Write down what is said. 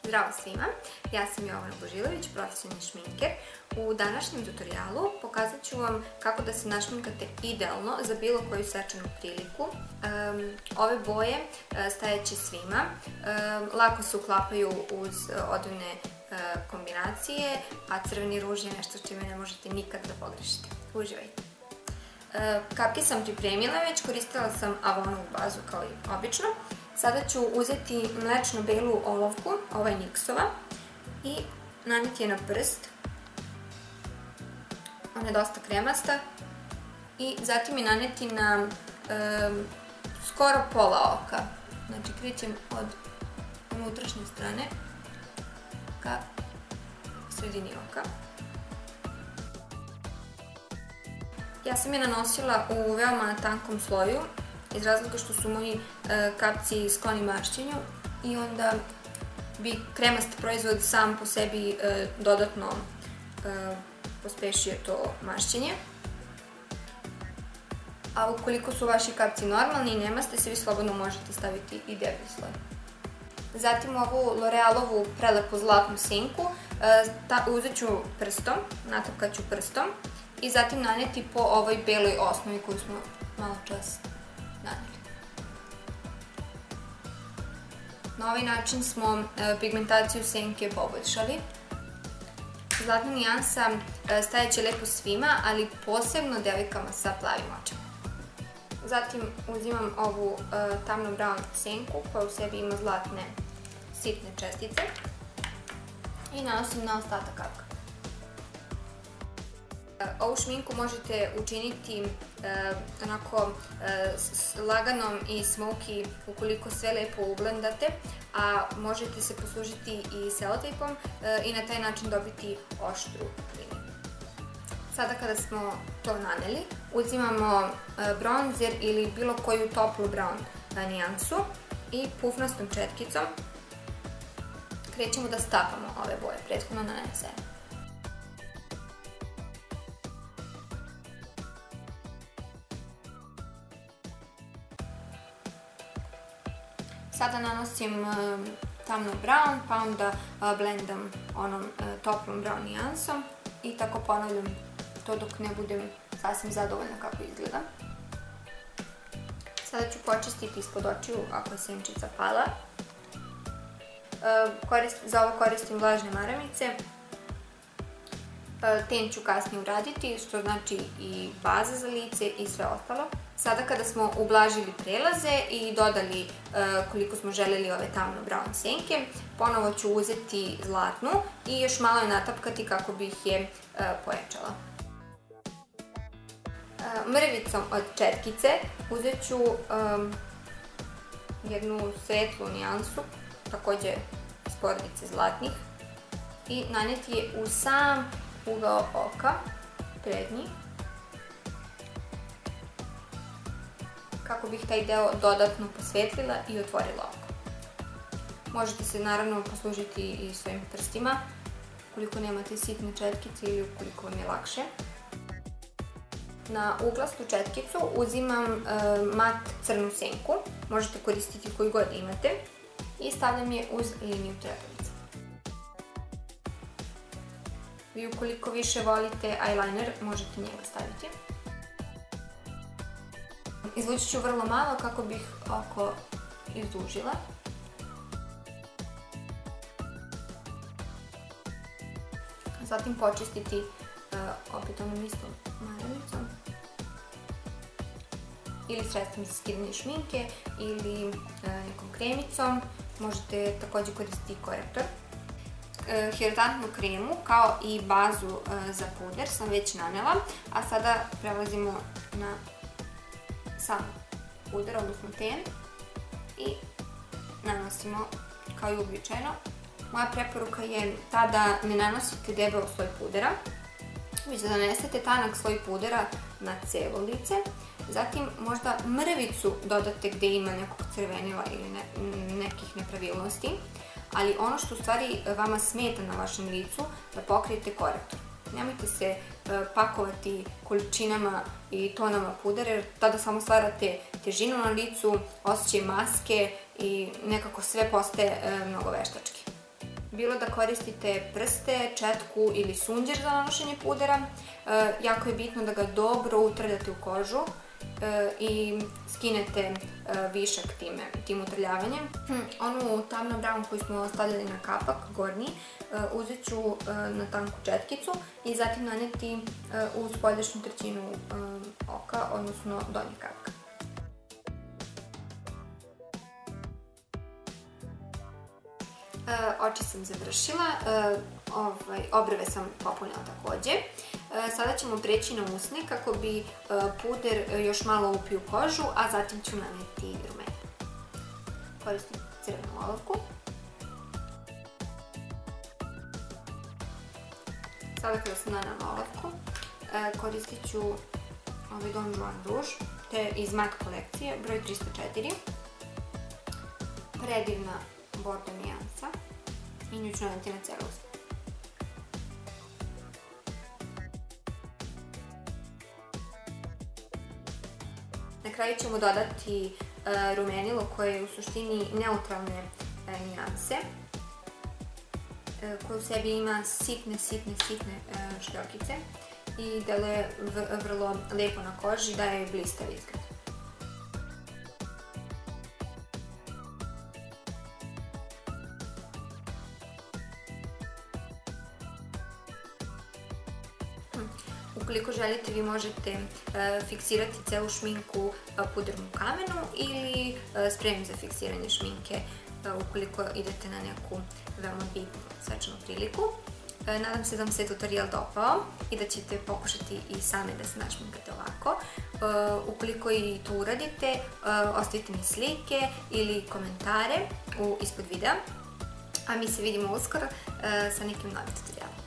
Zdravo svima, ja sam Jovana Božilović, profesionalni šminker. U današnjem tutorijalu pokazat ću vam kako da se našminkate idealno za bilo koju svečanu priliku. Ove boje stajeće svima, lako se uklapaju uz odevne kombinacije, a crveni ruž je nešto čime ne možete nikad da pogrešite. Uživajte! Kapke sam pripremila već, koristila sam Avonovu bazu kao i obično. Sada ću uzeti mlečno belu olovku, ova je Nixova, i naneti je na prst. Ona je dosta kremasta. I zatim je naneti na skoro pola oka. Znači krećem od unutrašnje strane ka sredini oka. Ja sam je nanosila u veoma tankom sloju, iz razloga što su moji kapci skloni mašćenju i onda bi kremast proizvod sam po sebi dodatno pospešio to mašćenje. A ukoliko su vaši kapci normalni i nemaste se, vi slobodno možete staviti i deblji sloj. Zatim ovu L'Orealovu prelepu zlatnu senku uzet ću prstom, natapkat ću prstom i zatim naneti po ovoj beloj osnovi koju smo malo čas naneli. Na ovaj način smo pigmentaciju senke poboljšali. Zlatna nijansa stajeće lepo svima, ali posebno devojkama sa plavim očima. Zatim uzimam ovu tamno brown senku koja u sebi ima zlatne sitne čestice i nanosim na ostatak kapka. Ovu šminku možete učiniti onako laganom i smoky ukoliko sve lepo ublendate, a možete se poslužiti i selotejpom i na taj način dobiti oštru liniju. Sada kada smo to naneli, uzimamo bronzer ili bilo koju toplu brown nijansu i pufnastom četkicom krećemo da stapamo ove boje prethodno nanesene. Sada nanosim tamno brown, pa onda blendam onom toplom brown nijansom i tako ponavljam to dok ne budem sasvim zadovoljna kako izgleda. Sada ću počistiti ispod očiju ako je senčica pala. Za ovo koristim vlažne maramice. Ten ću kasnije uraditi, što znači i baza za lice i sve ostalo. Sada kada smo ublažili prelaze i dodali koliko smo željeli ove tamno brown senke, ponovo ću uzeti zlatnu i još malo je natapkati kako bih je pojačala. Mrvicom od četkice uzet ću jednu svetlu nijansu, također iz porodice zlatnih, i naneti je u sam ugao oka, prednji, kako bih taj deo dodatno posvetlila i otvorila oko. Možete se naravno poslužiti i svojim prstima, ukoliko nemate sitne četkice ili ukoliko vam je lakše. Na uglastu četkicu uzimam mat crnu senku, možete koristiti koju god imate, i stavljam je uz liniju trepavice. Vi ukoliko više volite eyeliner, možete njega staviti. Izvući ću vrlo malo kako bih oko izdužila. Zatim počistiti opet onom istom maramicom ili sredstvom za skidanje šminke ili nekom kremicom. Možete također koristiti korektor. Hidratantnu kremu kao i bazu za puder sam već nanela, a sada prelazimo na sam puder, odnosno ten, i nanosimo kao i uobičajeno. Moja preporuka je ta da ne nanosite debel sloj pudera, već da nanesete tanak sloj pudera na celo lice. Zatim možda mrvicu dodate gde ima nekog crvenila ili nekih nepravilnosti, ali ono što u stvari vama smeta na vašem licu, da pokrijete korektor. Nemojte se pakovati količinama i tonama pudera, jer tada samo stvarate težinu na licu, osjećaj maske i nekako sve postaje mnogo veštački. bilo da koristite prste, četku ili sunđer za nanošenje pudera. Jako je bitno da ga dobro utrljate u kožu i skinete višak tim utrljavanjem. Onu tamno brown koju smo stavljali na kapak, gornji, uzet ću na tanku četkicu i zatim naneti u spoljašnju trećinu oka, odnosno donji kapak. Oči sam završila, obrve sam popunila takođe. Sada ćemo preći na usne kako bi puder još malo upio kožu, a zatim ću naneti rumene. Koristim crvenu olovku. Sada kada sam nanela olovku, koristit ću ovaj Don Juan Rouge, te iz Mat kolekcije, broj 304. Predivna bordo nijansa i nju ću naneti na celu usne. Na kraju ćemo dodati rumenilo koje je u suštini neutralne nijanse, koje u sebi ima sitne šljorkice i deluje vrlo lepo na koži, daje blistav izgled. Ukoliko želite, vi možete fiksirati celu šminku pudrom u kamenu ili sprejom za fiksiranje šminke ukoliko idete na neku veoma bitnu svečanu priliku. Nadam se da vam se tutorial dopao i da ćete pokušati i same da se našminkate ovako. Ukoliko i to uradite, ostavite mi slike ili komentare ispod videa, a mi se vidimo uskoro sa nekim novim tutorialom.